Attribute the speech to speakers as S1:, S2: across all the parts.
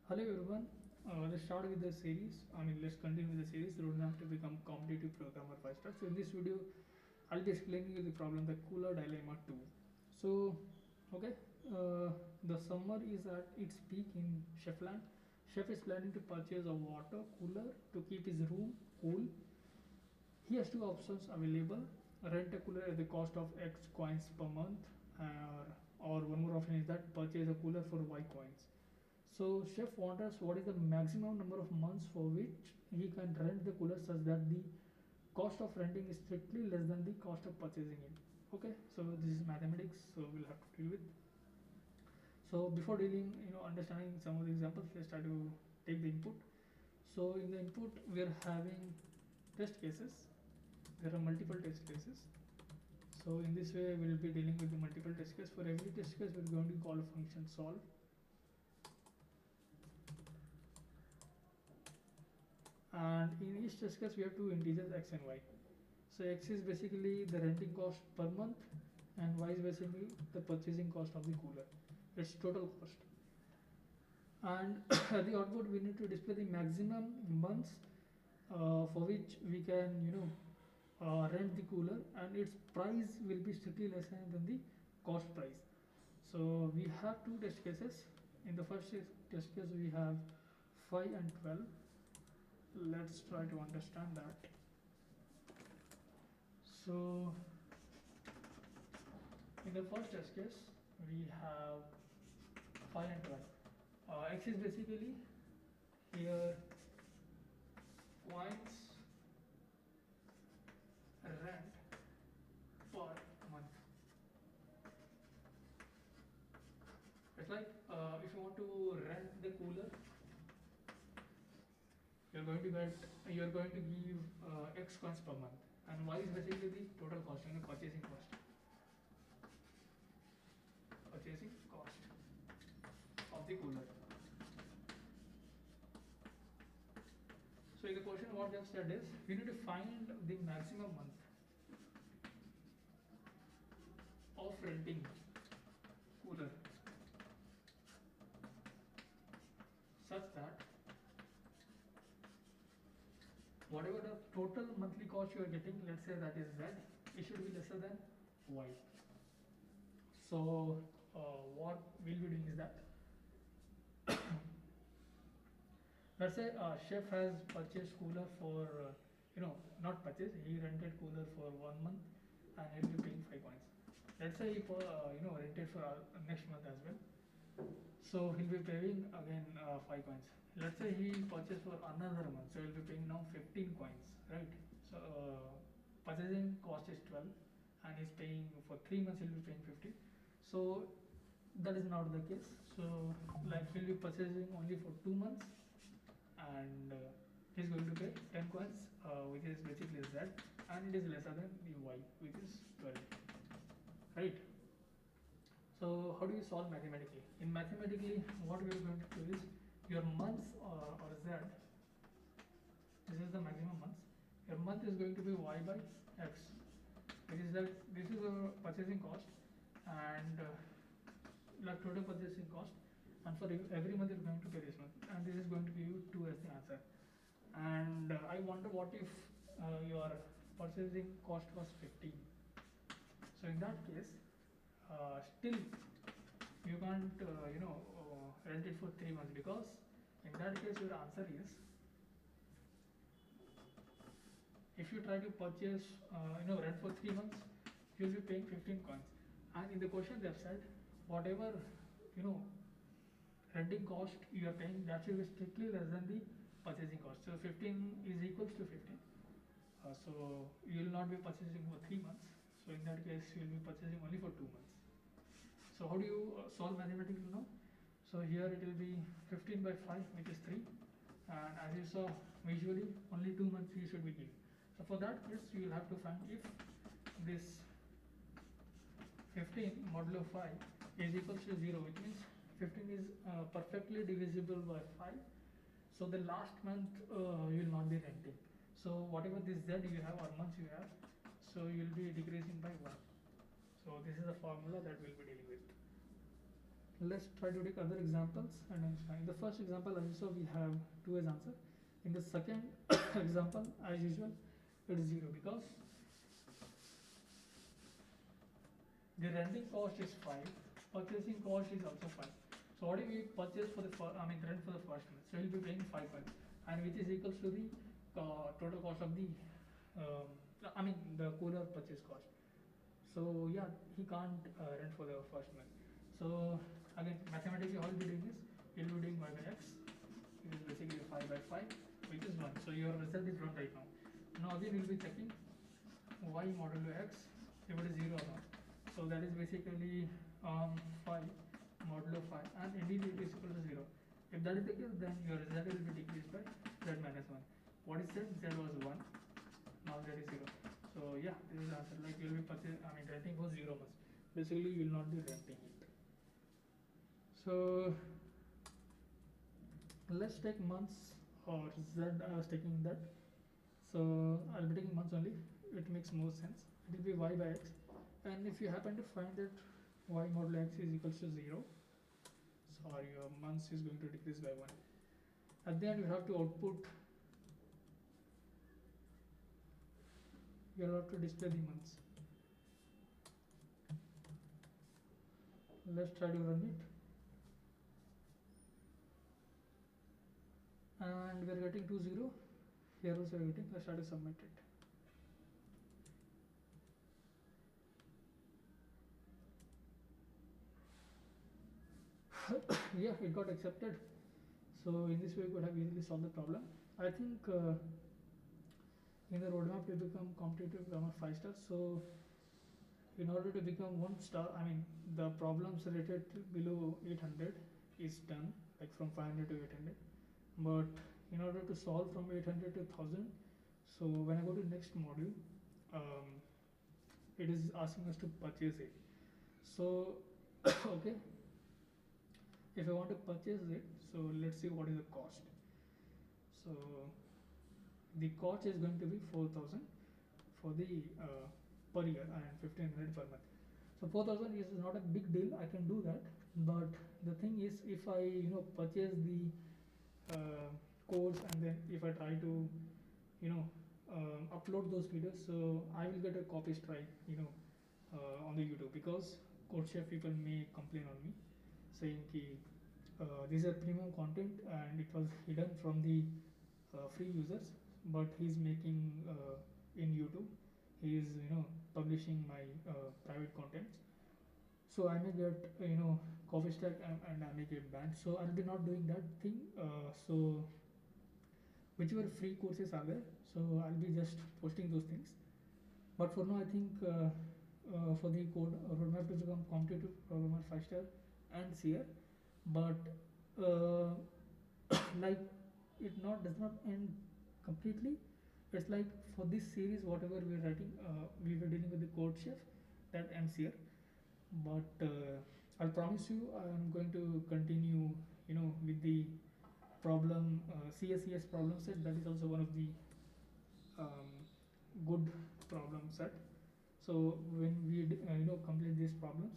S1: Hello everyone. Let's start with the series. Let's continue with the series. Roadmap to become competitive programmer 5 star. So in this video, I'll be explaining you the problem, the cooler dilemma 2. So, okay, the summer is at its peak in Chefland. Chef is planning to purchase a water cooler to keep his room cool. He has two options available: rent a cooler at the cost of X coins per month, or one more option is that purchase a cooler for Y coins. So chef wonders what is the maximum number of months for which he can rent the cooler such that the cost of renting is strictly less than the cost of purchasing it. Okay, so this is mathematics, so we'll have to deal with. So before dealing, understanding some of the examples, let's try to take the input. So in the input, we are having test cases. There are multiple test cases. So in this way, we will be dealing with the multiple test case. For every test case, we're going to call a function solve. And in each test case we have two integers x and y. So x is basically the renting cost per month and y is basically the purchasing cost of the cooler, its total cost. And the output, we need to display the maximum months for which we can rent the cooler, and its price will be strictly less than the cost price. So we have two test cases. In the first test case we have 5 and 12. Let's try to understand that. So in the first test case we have 5 and 12. X is basically here coins rent per month. It's like if you want to rent the cooler, you're going to give x coins per month, and y is basically the total cost, purchasing cost of the cooler. So in the question what they have said is we need to find the maximum month of renting cooler such that whatever the total monthly cost you are getting, let's say that is z, it should be lesser than y. So what we'll be doing is that let's say chef has purchased cooler for not purchased, he rented cooler for 1 month and he'll be paying 5 coins. Let's say he rented for next month as well, so he'll be paying again 5 coins. Let's say he purchased for another month, so he'll be paying now 15 coins, right? So purchasing cost is 12 and he's paying for 3 months, he'll be paying 15. So that is not the case. So like he'll be purchasing only for 2 months and he's going to pay 10 coins, which is basically z, and it is lesser than the y, which is 12, right? So how do you solve mathematically? In mathematically, what we are going to do is your months or z, this is the maximum months, your month is going to be y by x, which is like this is the purchasing cost and like total purchasing cost, and for every month you're going to pay this month, and this is going to give you 2 as the answer. And I wonder what if your purchasing cost was 15. So in that case, still you can't rent it for 3 months, because in that case your answer is, if you try to purchase rent for 3 months, you'll be paying 15 coins, and in the question they have said whatever renting cost you are paying, that should be strictly less than the purchasing cost. So 15 is equals to 15. So you will not be purchasing for 3 months. So in that case, you will be purchasing only for 2 months. So how do you solve mathematically now? So here it will be 15 by 5, which is 3. And as you saw, visually only 2 months you should be giving. So for that, yes, you will have to find if this 15 modulo 5 is equals to 0, which means 15 is perfectly divisible by 5. So the last month you will not be renting. So whatever this z you have or months you have, so you will be decreasing by 1. So this is the formula that we'll be dealing with. Let's try to take other examples. And in the first example, as you saw, we have 2 as answer. In the second example, as usual, it is 0 because the renting cost is 5, purchasing cost is also 5. So what if we purchase for the rent for the first month? So he'll be paying 5 months, and which is equals to the total cost of the the cooler purchase cost. So yeah, he can't rent for the first month. So again, mathematically, how will be doing this? He'll be doing y by x. It is basically 5 by 5, which is 1. So your result is 1 right now. Now again, we'll be checking y modulo x if it is 0 or not. So that is basically 5 modulo 5, and indeed it is equal to 0. If that is the case, then your result will be decreased by z minus 1. What is z? Z was 1. Now z is 0. So yeah, this is the answer. Like you will be renting for 0 months. Basically, you will not be renting it. So let's take months, or z I was taking that. So I'll be taking months only. It makes more sense. It will be y by x. And if you happen to find that y modulo x is equals to 0, so your months is going to decrease by 1. At the end, you have to output, you have to display the months. Let's try to run it. And we are getting 2 0. Here also we are getting. Let's try to submit it. Yeah, it got accepted. So in this way, we could have easily solved the problem. I think in the roadmap we become competitive grammar 5 stars. So in order to become 1 star, the problems rated below 800 is done, like from 500 to 800. But in order to solve from 800 to 1000, so when I go to next module, it is asking us to purchase it. So okay, if I want to purchase it, so let's see what is the cost. So the cost is going to be 4000 for the per year and 1500 per month. So 4000 is not a big deal, I can do that. But the thing is, if I purchase the codes, and then if I try to upload those videos, so I will get a copy strike on the YouTube, because CodeChef people may complain on me, saying ki these are premium content and it was hidden from the free users, but he's making in YouTube, he is publishing my private contents. So I may get coffee stack, and I may get banned. So I'll be not doing that thing. So whichever free courses are there, so I'll be just posting those things. But for now, I think for the code roadmap to become competitive programmer 5 star and CR, but like it does not end completely. It's like for this series, whatever we are writing, we were dealing with the CodeChef, that ends here. But I'll promise you, I'm going to continue, with the problem CSCS problem set. That is also one of the good problem set. So when we complete these problems,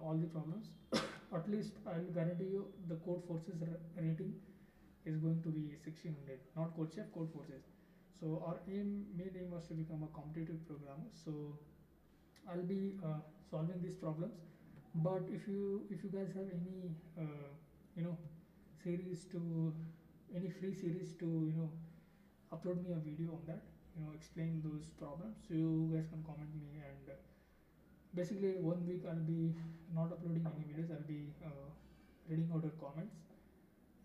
S1: all the problems, at least I will guarantee you the code forces rating is going to be 1600, not CodeChef, code forces. So our main aim was to become a competitive programmer. So I'll be solving these problems. But if you guys have any series to any free series to upload me a video on that, explain those problems, so you guys can comment me. And basically 1 week I'll be not uploading any videos. I'll be reading out your comments,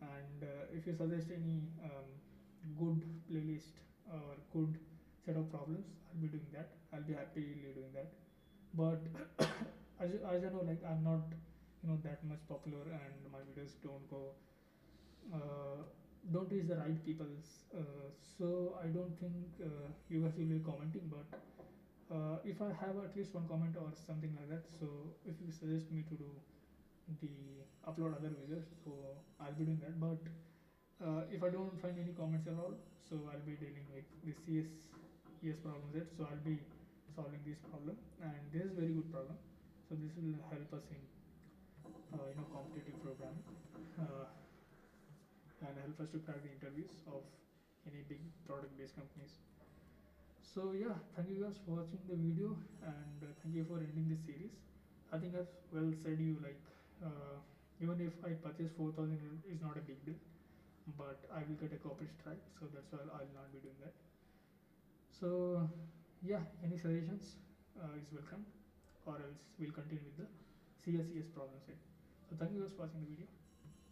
S1: and if you suggest any good playlist or good set of problems, I'll be doing that. I'll be happily doing that. But as I know, like I'm not that much popular, and my videos don't reach the right people's. So I don't think you guys will be commenting. But if I have at least one comment or something like that, so if you suggest me to do the upload other videos, so I'll be doing that. But if I don't find any comments at all, so I'll be dealing with the CSES problem set. So I'll be solving this problem, and this is very good problem. So this will help us in competitive programming, uh, and help us to crack the interviews of any big product-based companies. So yeah, thank you guys for watching the video, and thank you for ending this series. I think I've well said you, like, even if I purchase 4,000 is not a big deal, but I will get a copyright strike, so that's why I'll not be doing that. So yeah, any suggestions is welcome, or else we'll continue with the CSCS problem set. So thank you guys for watching the video.